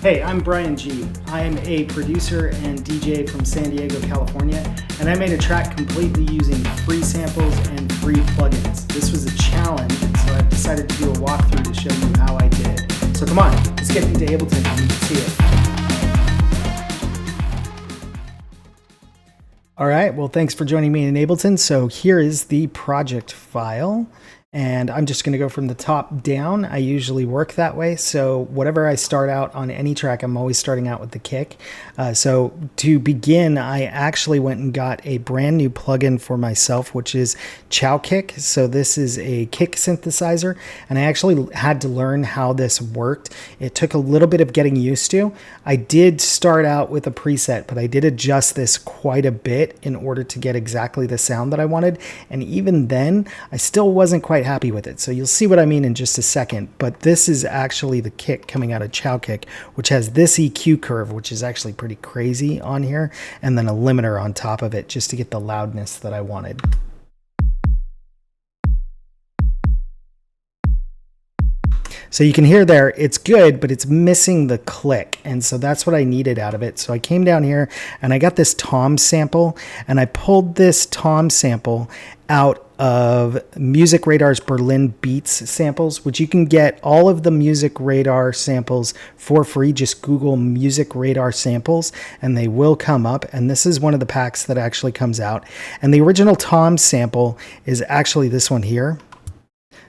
Hey, I'm Brian G. I am a producer and DJ from San Diego, California, and I made a track completely using free samples and free plugins. This was a challenge, so I've decided to do a walkthrough to show you how I did it. So come on, let's get into Ableton and see it. All right, well, thanks for joining me in Ableton. So here is the project file. And I'm just going to go from the top down. I usually work that way. So whatever I start out on any track, I'm always starting out with the kick. So to begin, I actually went and got a brand new plugin for myself, which is Chow Kick. So this is a kick synthesizer, and I actually had to learn how this worked. It took a little bit of getting used to. I did start out with a preset, but I did adjust this quite a bit in order to get exactly the sound that I wanted. And even then, I still wasn't quite happy with it. So you'll see what I mean in just a second, but this is actually the kick coming out of Chow Kick, which has this EQ curve, which is actually pretty crazy on here, and then a limiter on top of it just to get the loudness that I wanted. So you can hear there, it's good, but it's missing the click. And so that's what I needed out of it. So I came down here and I got this tom sample, and I pulled this tom sample out of Music Radar's Berlin Beats samples, which you can get all of the Music Radar samples for free. Just Google Music Radar samples and they will come up. And this is one of the packs that actually comes out. And the original tom sample is actually this one here.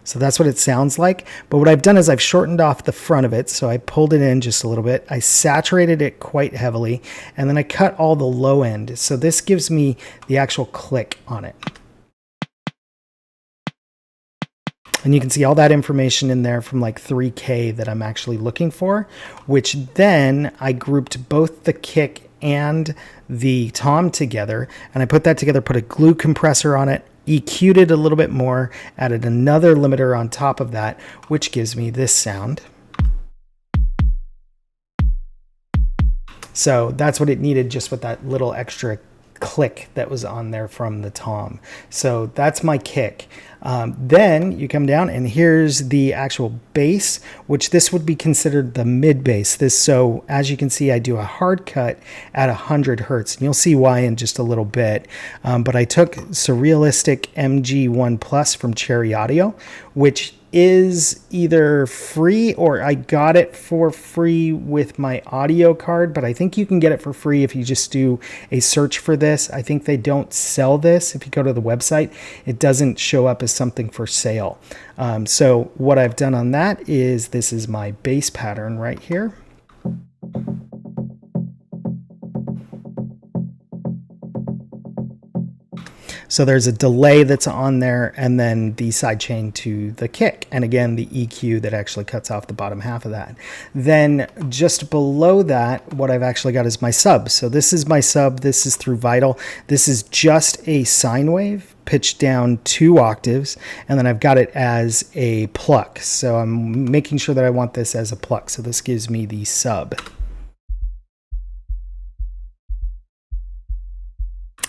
So that's what it sounds like. But what I've done is I've shortened off the front of it. So I pulled it in just a little bit. I saturated it quite heavily, and then I cut all the low end. So this gives me the actual click on it. And you can see all that information in there from like 3K that I'm actually looking for, which then I grouped both the kick and the tom together. And I put that together, put a glue compressor on it, EQ'd it a little bit more, added another limiter on top of that, which gives me this sound. So that's what it needed, just with that little extra click that was on there from the tom. So that's my kick. Then you come down and here's the actual bass, which this would be considered the mid bass. So as you can see, I do a hard cut at 100 hertz, and you'll see why in just a little bit. But I took Surrealistic MG1 Plus from Cherry Audio, which is either free or I got it for free with my audio card, but I think you can get it for free if you just do a search for this. I think they don't sell this. If you go to the website, it doesn't show up as something for sale. So what I've done on that is this is my bass pattern right here. So there's a delay that's on there, and then the sidechain to the kick. And again, the EQ that actually cuts off the bottom half of that. Then just below that, what I've actually got is my sub. So this is my sub. This is through Vital. This is just a sine wave pitched down 2 octaves, and then I've got it as a pluck. So I'm making sure that I want this as a pluck. So this gives me the sub.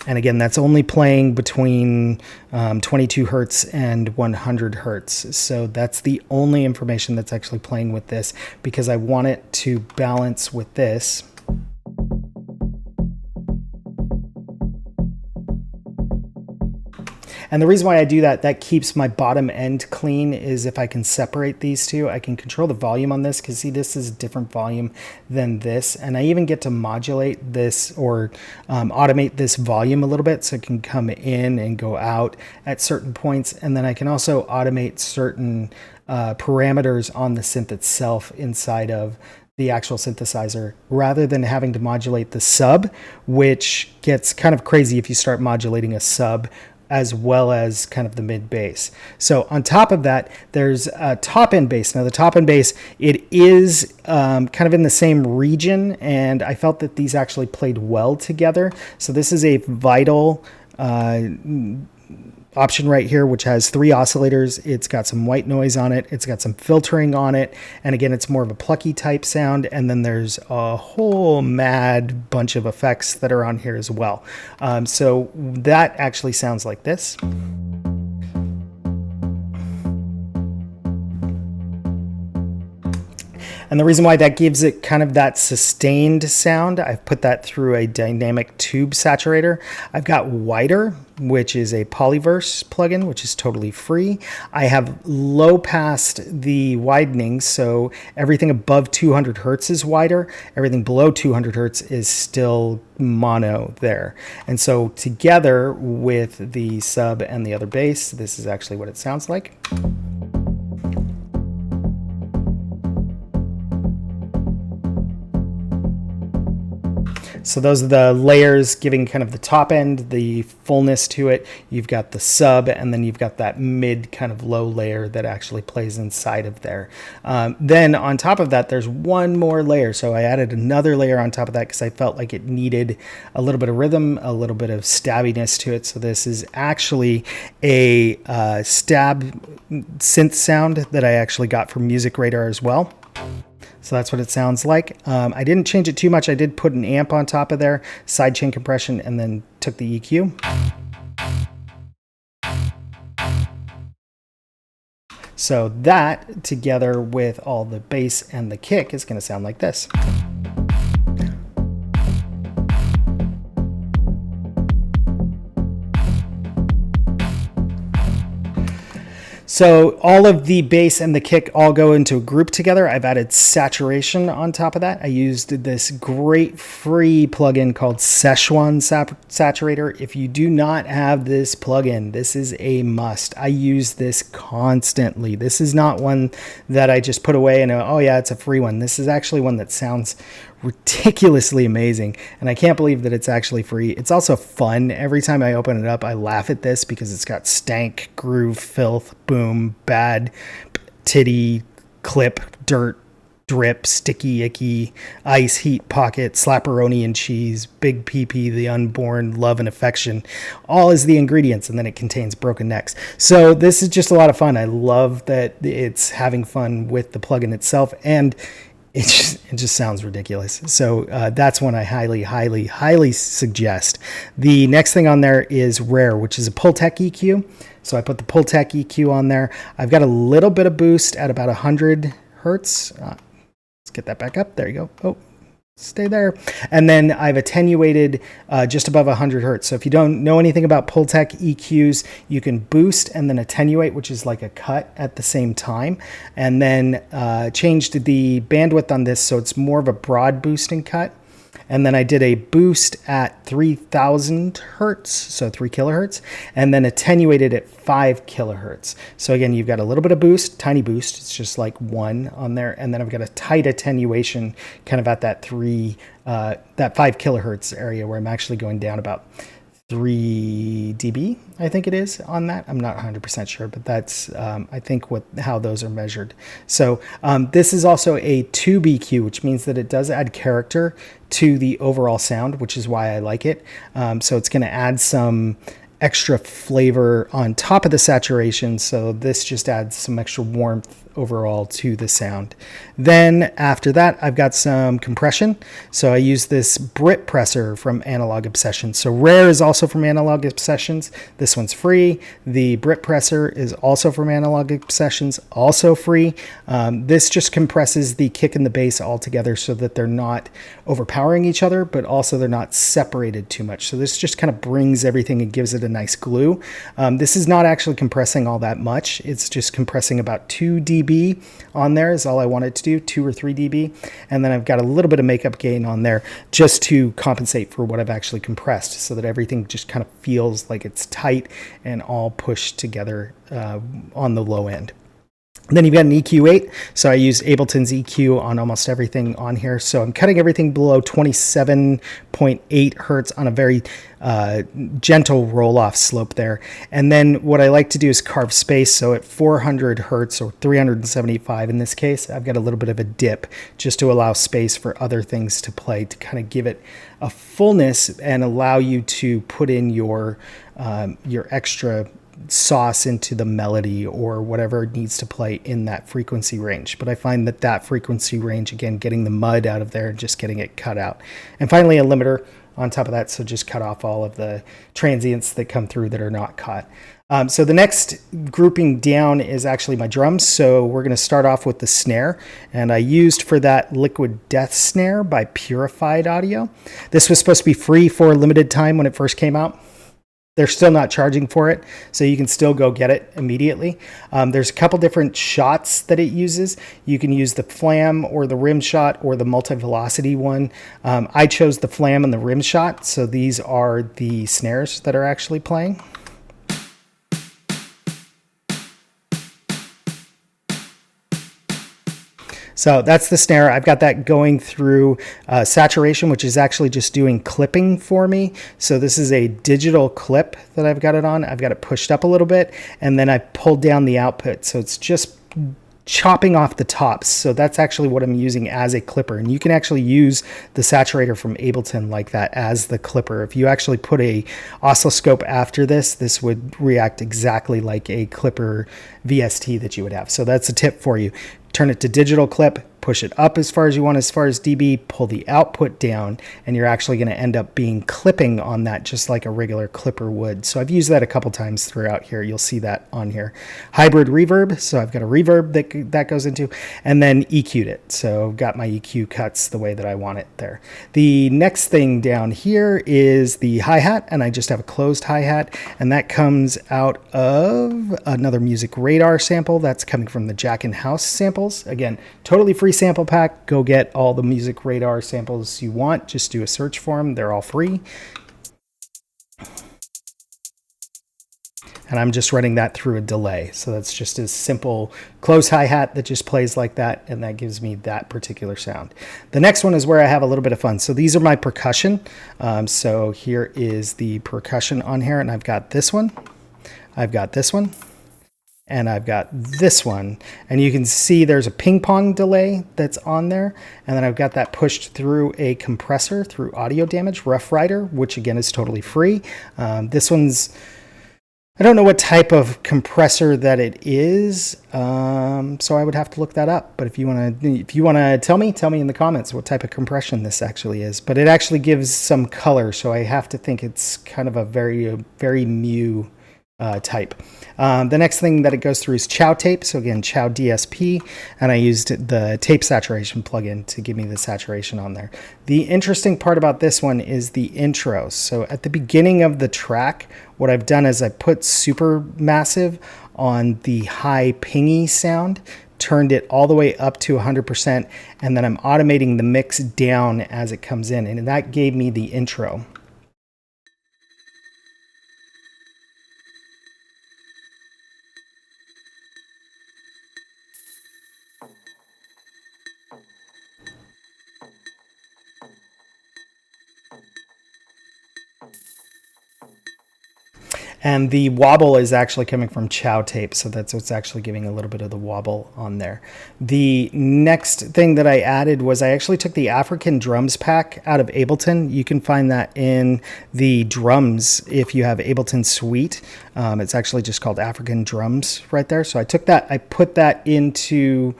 And again, that's only playing between 22 hertz and 100 hertz. So that's the only information that's actually playing with this, because I want it to balance with this. And the reason why I do that, that keeps my bottom end clean, is if I can separate these two, I can control the volume on this, because see, this is a different volume than this. And I even get to modulate this or automate this volume a little bit, so it can come in and go out at certain points. And then I can also automate certain parameters on the synth itself inside of the actual synthesizer, rather than having to modulate the sub, which gets kind of crazy if you start modulating a sub as well as kind of the mid bass. So on top of that, there's a top end bass. Now the top end bass, it is kind of in the same region, and I felt that these actually played well together. So this is a Vital option right here, which has 3 oscillators. It's got some white noise on it. It's got some filtering on it. And again, it's more of a plucky type sound. And then there's a whole mad bunch of effects that are on here as well. So that actually sounds like this. And the reason why that gives it kind of that sustained sound, I've put that through a dynamic tube saturator. I've got Wider, which is a Polyverse plugin, which is totally free. I have low passed the widening, so everything above 200 hertz is wider. Everything below 200 hertz is still mono there. And so together with the sub and the other bass, this is actually what it sounds like. So those are the layers giving kind of the top end, the fullness to it. You've got the sub, and then you've got that mid kind of low layer that actually plays inside of there. Then on top of that, there's one more layer. So I added another layer on top of that because I felt like it needed a little bit of rhythm, a little bit of stabbiness to it. So this is actually a stab synth sound that I actually got from Music Radar as well. So that's what it sounds like. I didn't change it too much. I did put an amp on top of there, sidechain compression, and then took the EQ. So that, together with all the bass and the kick, is going to sound like this. So all of the bass and the kick all go into a group together. I've added saturation on top of that. I used this great free plugin called Szechuan Saturator. If you do not have this plugin, this is a must. I use this constantly. This is not one that I just put away and oh yeah, it's a free one. This is actually one that sounds ridiculously amazing, and I can't believe that it's actually free. It's also fun. Every time I open it up, I laugh at this because it's got stank, groove, filth, boom, bad, titty, clip, dirt, drip, sticky, icky, ice, heat, pocket, slapperoni and cheese, big pee-pee, the unborn, love and affection, all is the ingredients, and then it contains broken necks. So this is just a lot of fun. I love that it's having fun with the plugin itself, and it just sounds ridiculous. So that's one I highly suggest. The next thing on there is Rare, which is a Pultec EQ. So I put the Pultec EQ on there. I've got a little bit of boost at about 100 hertz. Let's get that back up. There you go. Oh, stay there. And then I've attenuated just above 100 hertz. So if you don't know anything about Pultec EQs, you can boost and then attenuate, which is like a cut at the same time, and then changed the bandwidth on this so it's more of a broad boosting cut. And then I did a boost at 3000 hertz, so 3 kilohertz, and then attenuated at 5 kilohertz. So again, you've got a little bit of boost, tiny boost, it's just like 1 on there, and then I've got a tight attenuation kind of at that 5 kilohertz area where I'm actually going down about 3 dB, I think it is on that. I'm not 100% sure, but that's, I think, how those are measured. So this is also a tube EQ, which means that it does add character to the overall sound, which is why I like it. So it's going to add some extra flavor on top of the saturation. So this just adds some extra warmth overall to the sound. Then after that, I've got some compression. So I use this Brit Presser from Analog Obsessions. So Rare is also from Analog Obsessions. This one's free. The Brit Presser is also from Analog Obsessions, also free. This just compresses the kick and the bass all together so that they're not overpowering each other, but also they're not separated too much. So this just kind of brings everything and gives it a nice glue. This is not actually compressing all that much. It's just compressing about 2 dB on there is all I wanted to do, 2 or 3 dB. And then I've got a little bit of makeup gain on there just to compensate for what I've actually compressed so that everything just kind of feels like it's tight and all pushed together on the low end. Then you've got an EQ8. So I used Ableton's EQ on almost everything on here. So I'm cutting everything below 27.8 hertz on a very gentle roll-off slope there. And then what I like to do is carve space. So at 400 hertz or 375 in this case, I've got a little bit of a dip just to allow space for other things to play, to kind of give it a fullness and allow you to put in your extra sauce into the melody or whatever needs to play in that frequency range. But I find that frequency range, again, getting the mud out of there and just getting it cut out. And finally, a limiter on top of that, so just cut off all of the transients that come through that are not caught. So the next grouping down is actually my drums. So we're going to start off with the snare. And I used for that Liquid Death snare by Purified Audio. This was supposed to be free for a limited time when it first came out. They're still not charging for it, so you can still go get it immediately. There's a couple different shots that it uses. You can use the flam or the rim shot or the multi-velocity one. I chose the flam and the rim shot, so these are the snares that are actually playing. So that's the snare. I've got that going through saturation, which is actually just doing clipping for me. So this is a digital clip that I've got it on. I've got it pushed up a little bit, and then I pulled down the output. So it's just chopping off the tops. So that's actually what I'm using as a clipper. And you can actually use the saturator from Ableton like that as the clipper. If you actually put a oscilloscope after this, this would react exactly like a clipper VST that you would have. So that's a tip for you. Turn it to digital clip, push it up as far as you want as far as dB, pull the output down, and you're actually going to end up being clipping on that just like a regular clipper would. So I've used that a couple times throughout here. You'll see that on here. Hybrid reverb, so I've got a reverb that goes into, and then EQ'd it. So got my EQ cuts the way that I want it there. The next thing down here is the hi-hat, and I just have a closed hi-hat, and that comes out of another Music Radar sample. That's coming from the Jack and House samples. Again, totally free sample pack. Go get all the Music Radar samples you want. Just do a search for them. They're all free. And I'm just running that through a delay. So that's just a simple close hi-hat that just plays like that, and that gives me that particular sound. The next one is where I have a little bit of fun. So these are my percussion. So here is the percussion on here, and I've got this one. I've got this one. And I've got this one, and you can see there's a ping pong delay that's on there, and then I've got that pushed through a compressor through Audio Damage, Rough Rider, which again is totally free. This one's, I don't know what type of compressor that it is, so I would have to look that up. But if you want to tell me in the comments what type of compression this actually is. But it actually gives some color, so I have to think it's kind of a very mu type. The next thing that it goes through is Chow tape. So again, Chow DSP, and I used the tape saturation plugin to give me the saturation on there. The interesting part about this one is the intro. So at the beginning of the track, what I've done is I put super massive on the high pingy sound, turned it all the way up to 100%, and then I'm automating the mix down as it comes in, and that gave me the intro. And the wobble is actually coming from Chow tape, so that's what's actually giving a little bit of the wobble on there. The next thing that I added was I actually took the African drums pack out of Ableton. You can find that in the drums if you have Ableton Suite. It's actually just called African Drums right there. So I took that, I put that into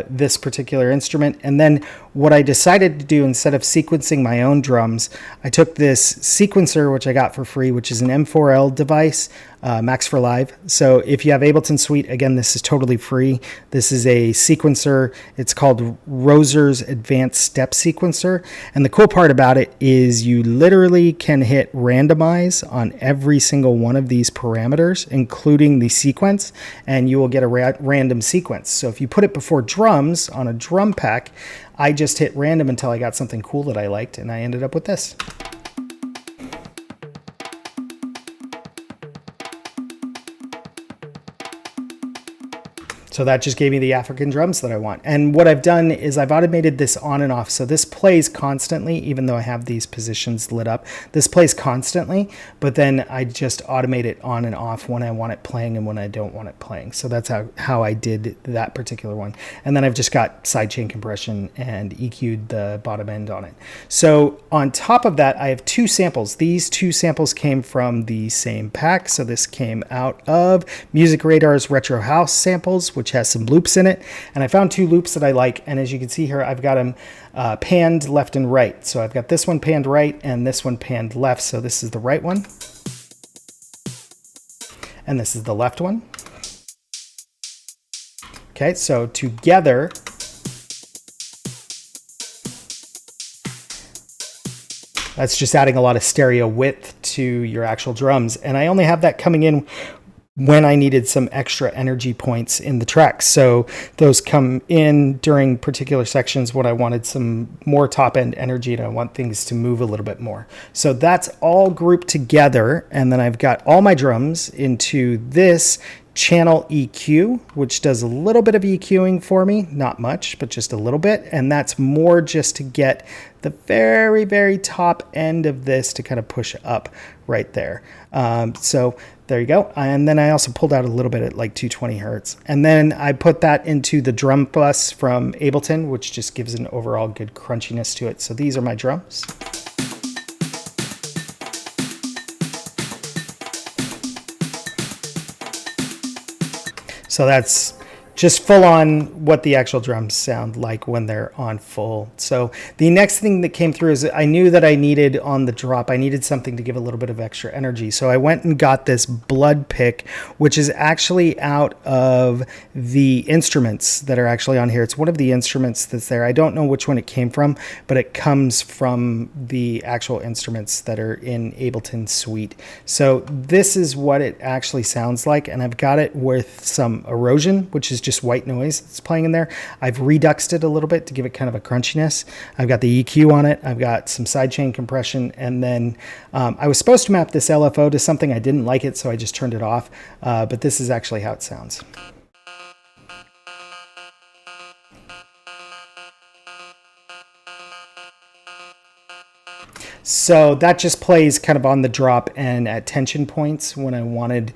this particular instrument, and then what I decided to do, instead of sequencing my own drums, I took this sequencer, which I got for free, which is an M4L device, Max for Live. So if you have Ableton Suite, again, this is totally free. This is a sequencer. It's called Roser's Advanced Step Sequencer. And the cool part about it is you literally can hit randomize on every single one of these parameters, including the sequence, and you will get a random sequence. So if you put it before drums on a drum pack, I just hit random until I got something cool that I liked, and I ended up with this. So that just gave me the African drums that I want. And what I've done is I've automated this on and off. So this plays constantly, even though I have these positions lit up. This plays constantly, but then I just automate it on and off when I want it playing and when I don't want it playing. So that's how I did that particular one. And then I've just got sidechain compression and EQ'd the bottom end on it. So on top of that, I have two samples. These two samples came from the same pack. So this came out of Music Radar's Retro House samples, which has some loops in it, and I found two loops that I like, and as you can see here, I've got them panned left and right. So I've got this one panned right and this one panned left, so this is the right one. and this is the left one. Okay, so together, that's just adding a lot of stereo width to your actual drums. And I only have that coming in when I needed some extra energy points in the track. So those come in during particular sections when I wanted some more top end energy and I want things to move a little bit more. So that's all grouped together. And then I've got all my drums into this channel EQ, which does a little bit of EQing for me, not much, but just a little bit. And that's more just to get the very, very top end of this to kind of push up right there. So there you go. And then I also pulled out a little bit at like 220 hertz. And then I put that into the drum bus from Ableton, which just gives an overall good crunchiness to it. So these are my drums. So that's just full on what the actual drums sound like when they're on full. So the next thing that came through is I knew that I needed on the drop, I needed something to give a little bit of extra energy. So I went and got this blood pick, which is actually out of the instruments that are actually on here. It's one of the instruments that's there. I don't know which one it came from, but it comes from the actual instruments that are in Ableton Suite. So this is what it actually sounds like. And I've got it with some erosion, which is just white noise that's playing in there. I've reduxed it a little bit to give it kind of a crunchiness. I've got the EQ on it. I've got some sidechain compression. And then I was supposed to map this LFO to something. I didn't like it, so I just turned it off. But this is actually how it sounds. So that just plays kind of on the drop and at tension points when I wanted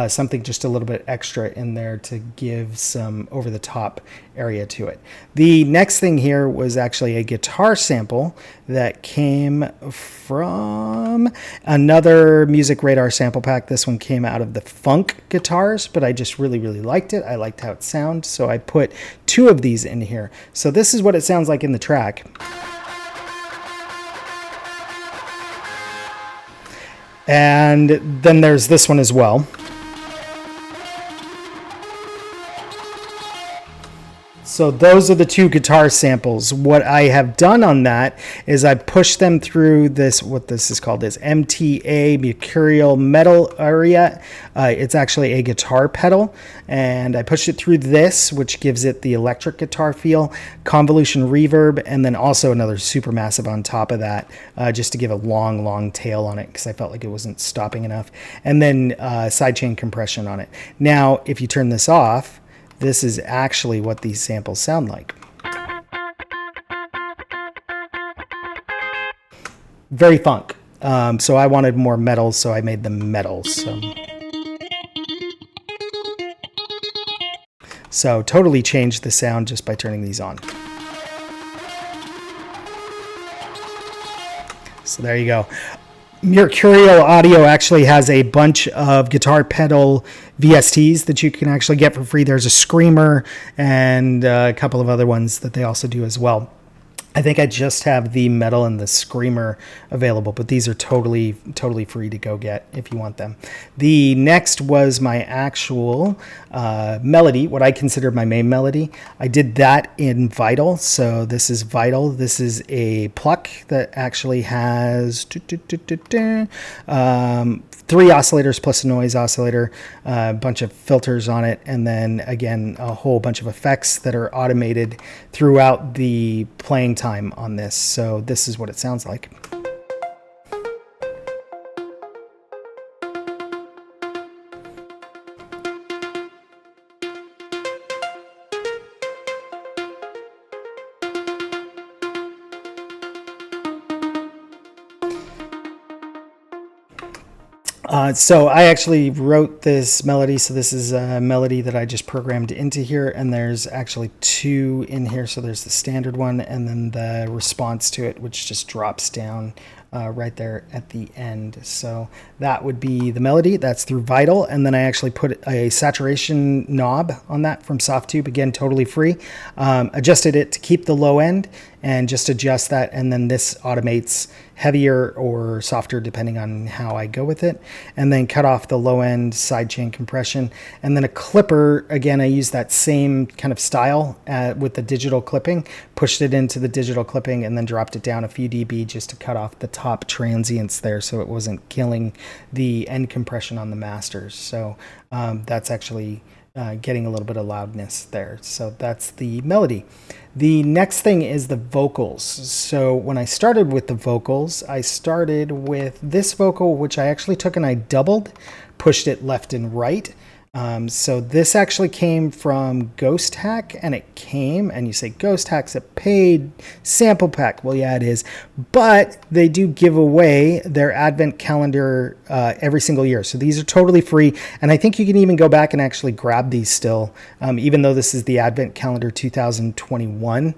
something just a little bit extra in there to give some over the top area to it. The next thing here was actually a guitar sample that came from another Music Radar sample pack. This one came out of the funk guitars, but I just really, really liked it. I liked how it sounded, so I put 2 of these in here. So this is what it sounds like in the track. And then there's this one as well. So those are the 2 guitar samples. What I have done on that is I pushed them through this, what this is called is MTA, Mercurial Metal area. It's actually a guitar pedal. And I pushed it through this, which gives it the electric guitar feel, convolution reverb, and then also another supermassive on top of that, just to give a long, long tail on it because I felt like it wasn't stopping enough. And then sidechain compression on it. Now, if you turn this off, this is actually what these samples sound like. Very funk. So I wanted more metal, so I made them metal. So totally changed the sound just by turning these on. So there you go. Mercurial Audio actually has a bunch of guitar pedal VSTs that you can actually get for free. There's a Screamer and a couple of other ones that they also do as well. I think I just have the metal and the Screamer available, but these are totally free to go get if you want them. The next was my actual melody, what I consider my main melody. I did that in Vital. So this is Vital. This is a pluck that actually has 3 oscillators plus a noise oscillator, a bunch of filters on it, and then again a whole bunch of effects that are automated throughout the playing time on this. So this is what it sounds like. So I actually wrote this melody. So this is a melody that I just programmed into here, and there's actually 2 in here. So there's the standard one and then the response to it, which just drops down right there at the end. So that would be the melody. That's through Vital. And then I actually put a saturation knob on that from Softtube, again, totally free. Adjusted it to keep the low end and just adjust that. And then this automates heavier or softer depending on how I go with it. And then cut off the low end sidechain compression. And then a clipper, again, I use that same kind of style with the digital clipping, pushed it into the digital clipping and then dropped it down a few dB just to cut off the top transients there so it wasn't killing the end compression on the masters. So that's actually getting a little bit of loudness there. So that's the melody. The next thing is the vocals. So when I started with the vocals, I started with this vocal, which I actually took and I doubled, pushed it left and right. So this actually came from Ghost Hack, and it came, and you say Ghost Hack's a paid sample pack. Well, yeah, it is, but they do give away their advent calendar every single year. So these are totally free, and I think you can even go back and actually grab these still, even though this is the advent calendar 2021.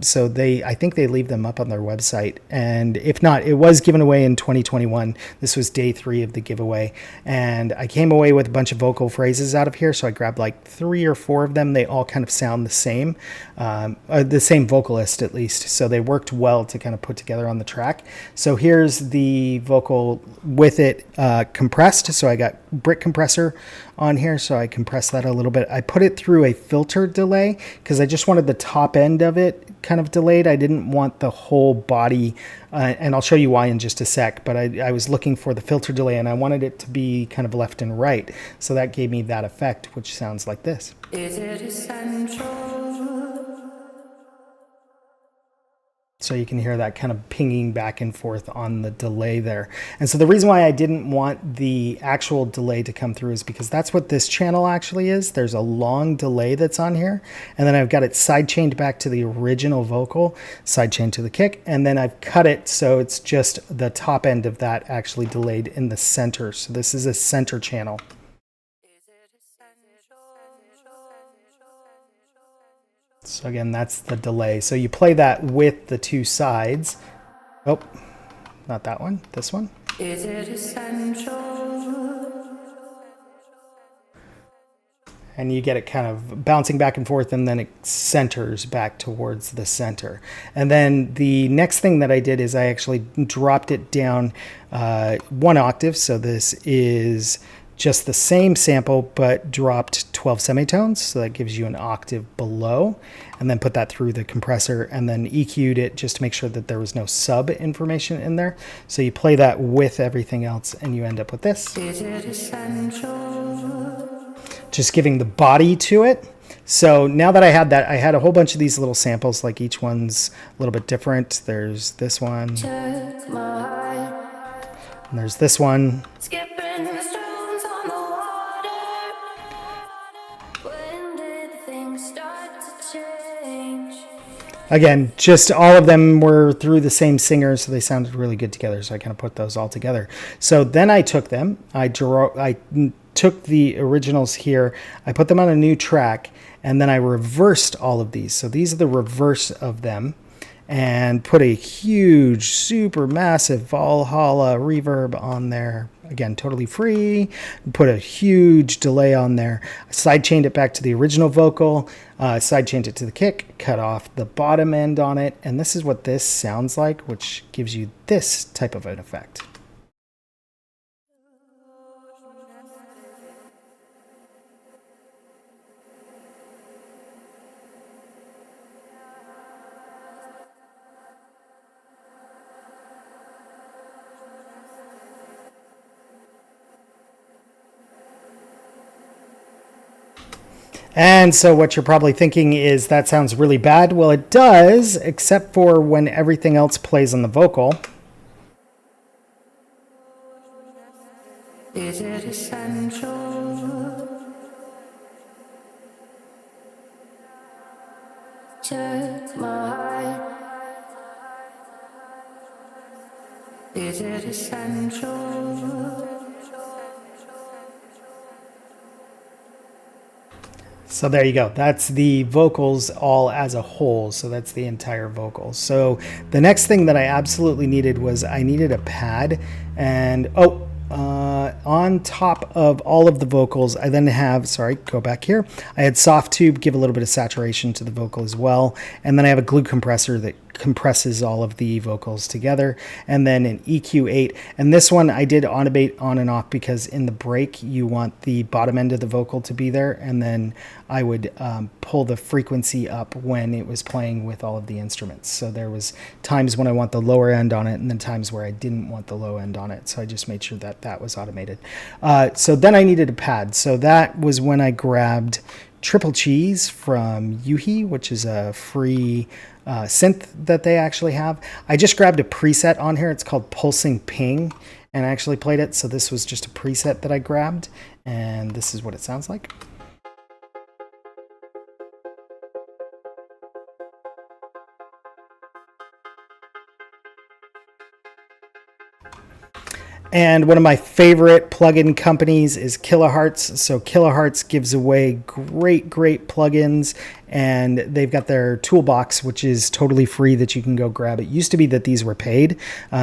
So I think they leave them up on their website, and if not, it was given away in 2021. This was day 3 of the giveaway, and I came away with a bunch of vocal phrases out of here, so I grabbed like 3 or 4 of them. They all kind of sound the same vocalist at least, so they worked well to kind of put together on the track. So here's the vocal with it compressed, so I got brick compressor on here, so I compressed that a little bit. I put it through a filter delay because I just wanted the top end of it kind of delayed. I didn't want the whole body, and I'll show you why in just a sec, but I was looking for the filter delay and I wanted it to be kind of left and right, so that gave me that effect, which sounds like this. Is it essential? So you can hear that kind of pinging back and forth on the delay there. And so the reason why I didn't want the actual delay to come through is because that's what this channel actually is. There's a long delay that's on here. And then I've got it sidechained back to the original vocal, sidechained to the kick. And then I've cut it so it's just the top end of that actually delayed in the center. So this is a center channel. So again, that's the delay. So you play that with the 2 sides. Oh, not that one, this one. Is it essential? And you get it kind of bouncing back and forth, and then it centers back towards the center. And then the next thing that I did is I actually dropped it down 1 octave. So this is just the same sample, but dropped 12 semitones. So that gives you an octave below, and then put that through the compressor and then EQ'd it just to make sure that there was no sub information in there. So you play that with everything else and you end up with this. Is it essential? Just giving the body to it. So now that I had that, I had a whole bunch of these little samples, like each one's a little bit different. There's this one. And there's this one. Again, just all of them were through the same singer, so they sounded really good together. So I kind of put those all together. So then I took them, I took the originals here, I put them on a new track, and then I reversed all of these. So these are the reverse of them, and put a huge, super massive Valhalla reverb on there. Again, totally free. Put a huge delay on there. Sidechained it back to the original vocal. Sidechained it to the kick. Cut off the bottom end on it. And this is what this sounds like, which gives you this type of an effect. And so what you're probably thinking is that sounds really bad. Well, it does, except for when everything else plays on the vocal. Is it essential? Check my. Is it essential? So there you go. That's the vocals all as a whole. So that's the entire vocals. So the next thing that I absolutely needed was I needed a pad. And on top of all of the vocals, I then have, sorry, go back here. I had soft tube, give a little bit of saturation to the vocal as well. And then I have a glue compressor that compresses all of the vocals together, and then an EQ8. And this one I did automate on and off because in the break you want the bottom end of the vocal to be there, and then I would pull the frequency up when it was playing with all of the instruments. So there was times when I want the lower end on it, and then times where I didn't want the low end on it. So I just made sure that that was automated. So then I needed a pad. So that was when I grabbed Triple Cheese from Yuhi, which is a free synth that they actually have. I just grabbed a preset on here. It's called Pulsing Ping, and I actually played it. So this was just a preset that I grabbed, and this is what it sounds like. And one of my favorite plugin companies is Kilohertz. So Kilohertz gives away great plugins, and they've got their toolbox, which is totally free that you can go grab. It used to be that these were paid,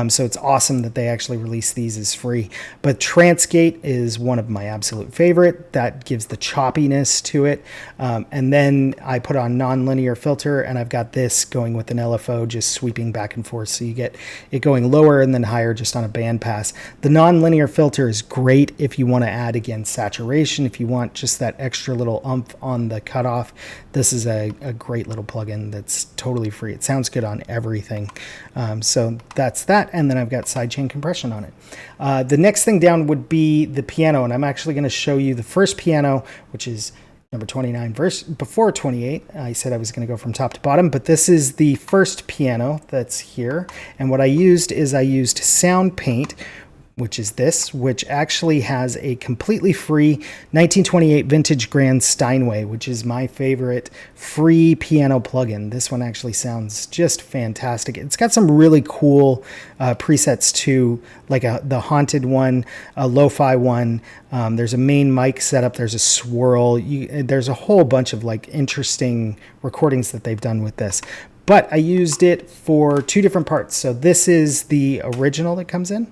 so it's awesome that they actually release these as free. But Transgate is one of my absolute favorite. That gives the choppiness to it. And then I put on nonlinear filter, and I've got this going with an LFO just sweeping back and forth. So you get it going lower and then higher just on a band pass. The nonlinear filter is great if you want to add, again, saturation, if you want just that extra little oomph on the cutoff. This is a great little plugin that's totally free. It sounds good on everything. So that's that. And then I've got sidechain compression on it. The next thing down would be the piano. And I'm actually going to show you the first piano, which is number 29, verse before 28. I said I was going to go from top to bottom, but this is the first piano that's here. And what I used is I used Sound Paint, which is this, which actually has a completely free 1928 vintage Grand Steinway, which is my favorite free piano plugin. This one actually sounds just fantastic. It's got some really cool presets too, like the haunted one, a lo-fi one. There's a main mic setup. There's a swirl. There's a whole bunch of like interesting recordings that they've done with this. But I used it for two different parts. So this is the original that comes in.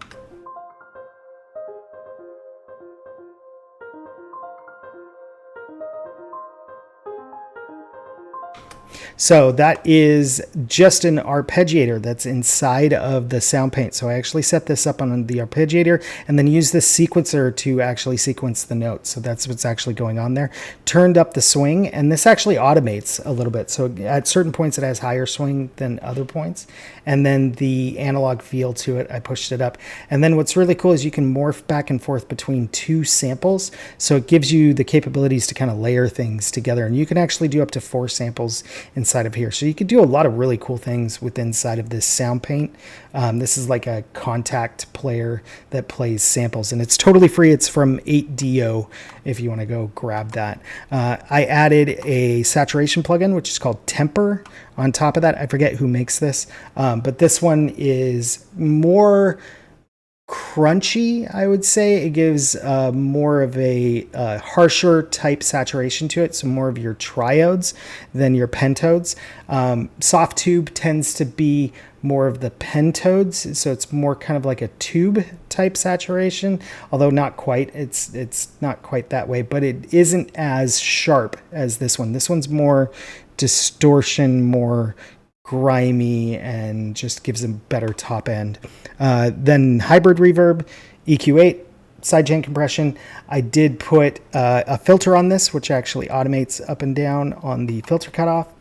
So that is just an arpeggiator that's inside of the Sound Paint. So I actually set this up on the arpeggiator and then use this sequencer to actually sequence the notes. So that's what's actually going on there. Turned up the swing, and this actually automates a little bit. So at certain points it has higher swing than other points. And then the analog feel to it, I pushed it up. And then what's really cool is you can morph back and forth between two samples. So it gives you the capabilities to kind of layer things together. And you can actually do up to 4 samples inside of here. So you could do a lot of really cool things with inside of this Sound Paint. This is like a contact player that plays samples, and it's totally free. It's from 8Dio if you want to go grab that. I added a saturation plugin, which is called Temper, on top of that. I forget who makes this, but this one is more crunchy, I would say. It gives more of a harsher type saturation to it, so more of your triodes than your pentodes. Soft tube tends to be more of the pentodes, so it's more kind of like a tube type saturation, although not quite. It's not quite that way, but it isn't as sharp as this one. This one's more distortion, more grimy, and just gives a better top end. Then hybrid reverb, EQ8, sidechain compression. I did put a filter on this, which actually automates up and down on the filter cutoff.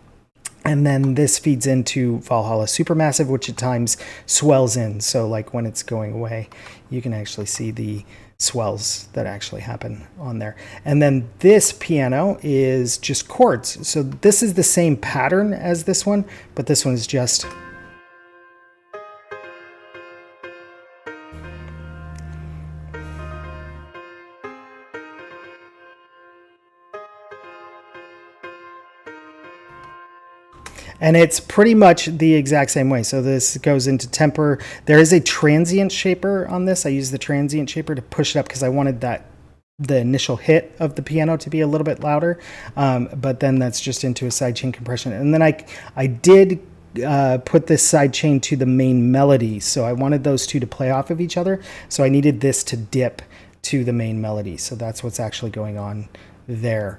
And then this feeds into Valhalla Supermassive, which at times swells in. So like when it's going away, you can actually see the swells that actually happen on there. And then this piano is just chords. So this is the same pattern as this one, but this one is just... And it's pretty much the exact same way. So this goes into temper. There is a transient shaper on this. I use the transient shaper to push it up because I wanted that the initial hit of the piano to be a little bit louder, but then that's just into a sidechain compression. And then I did put this sidechain to the main melody, so I wanted those two to play off of each other, so I needed this to dip to the main melody. So that's what's actually going on there.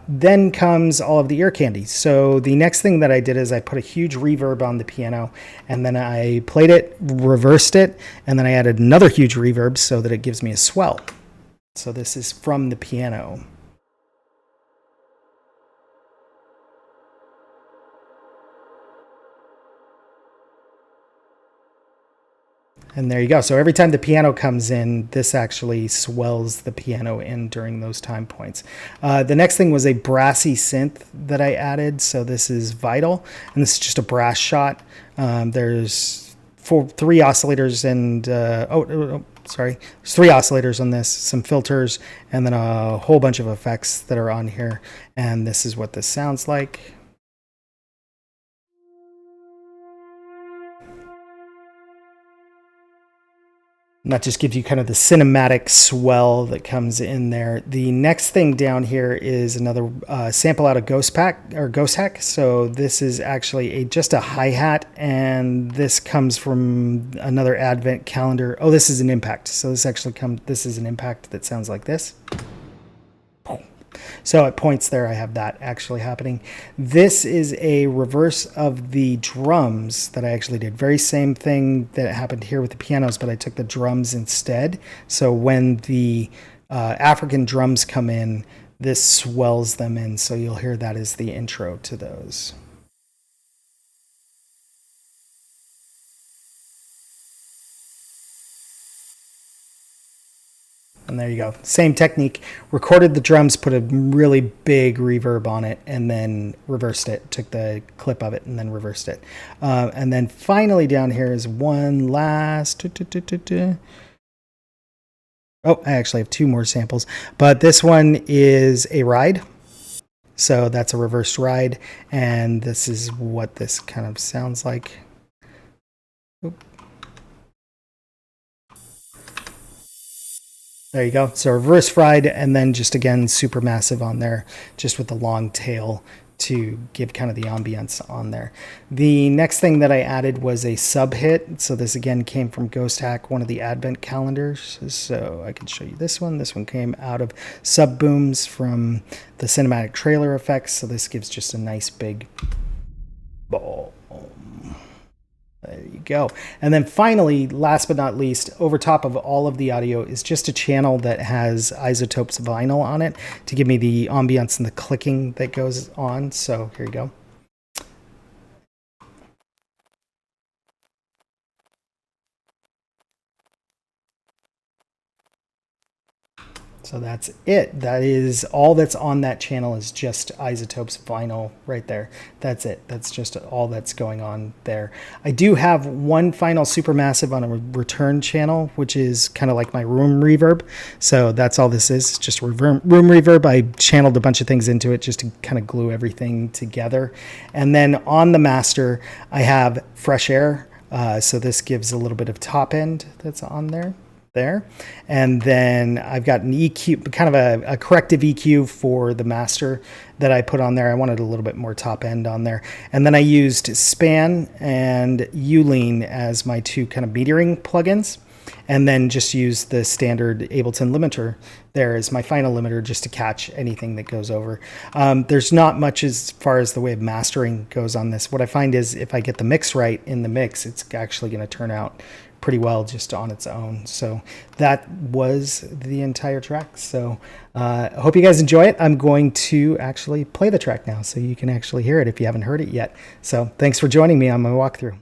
Then comes all of the ear candy. So the next thing that I did is I put a huge reverb on the piano, and then I played it, reversed it, and then I added another huge reverb so that it gives me a swell. So this is from the piano. And there you go. So every time the piano comes in, this actually swells the piano in during those time points. The next thing was a brassy synth that I added. So this is Vital, and this is just a brass shot. There's three oscillators and, there's three oscillators on this, some filters, and then a whole bunch of effects that are on here. And this is what this sounds like. And that just gives you kind of the cinematic swell that comes in there. The next thing down here is another sample out of Ghost Hack. So this is actually just a hi-hat, and this comes from another Advent calendar. Oh, this is an impact. So this is an impact that sounds like this. So at points there, I have that actually happening. This is a reverse of the drums that I actually did. Very same thing that happened here with the pianos, but I took the drums instead. So when the African drums come in, this swells them in. So you'll hear that as the intro to those. And there you go. Same technique. Recorded the drums, put a really big reverb on it, and then reversed it. Took the clip of it and then reversed it. And then finally down here is one last... Oh, I actually have two more samples. But this one is a ride. So that's a reversed ride. And this is what this kind of sounds like. Oop. There you go. So reverse ride, and then just again super massive on there, just with the long tail to give kind of the ambience on there. The next thing that I added was a sub hit. So this again came from Ghost Hack, one of the Advent calendars. So I can show you this one. This one came out of sub booms from the cinematic trailer effects. So this gives just a nice big ball. There you go. And then finally, last but not least, over top of all of the audio is just a channel that has Isotopes vinyl on it to give me the ambience and the clicking that goes on. So here you go. So that's it. That is all that's on that channel, is just Isotopes vinyl right there. That's it. That's just all that's going on there. I do have one final supermassive on a return channel, which is kind of like my room reverb. So that's all this is, just room reverb. I channeled a bunch of things into it just to kind of glue everything together. And then on the master, I have Fresh Air. So this gives a little bit of top end that's on there. And then I've got an EQ, kind of a corrective EQ for the master that I put on there. I wanted a little bit more top end on there. And then I used Span and Ulean as my two kind of metering plugins. And then just use the standard Ableton limiter there as my final limiter, just to catch anything that goes over. There's not much as far as the way of mastering goes on this. What I find is if I get the mix right in the mix, it's actually going to turn out pretty well just on its own. So that was the entire track. So I hope you guys enjoy it. I'm going to actually play the track now so you can actually hear it if you haven't heard it yet. So thanks for joining me on my walkthrough.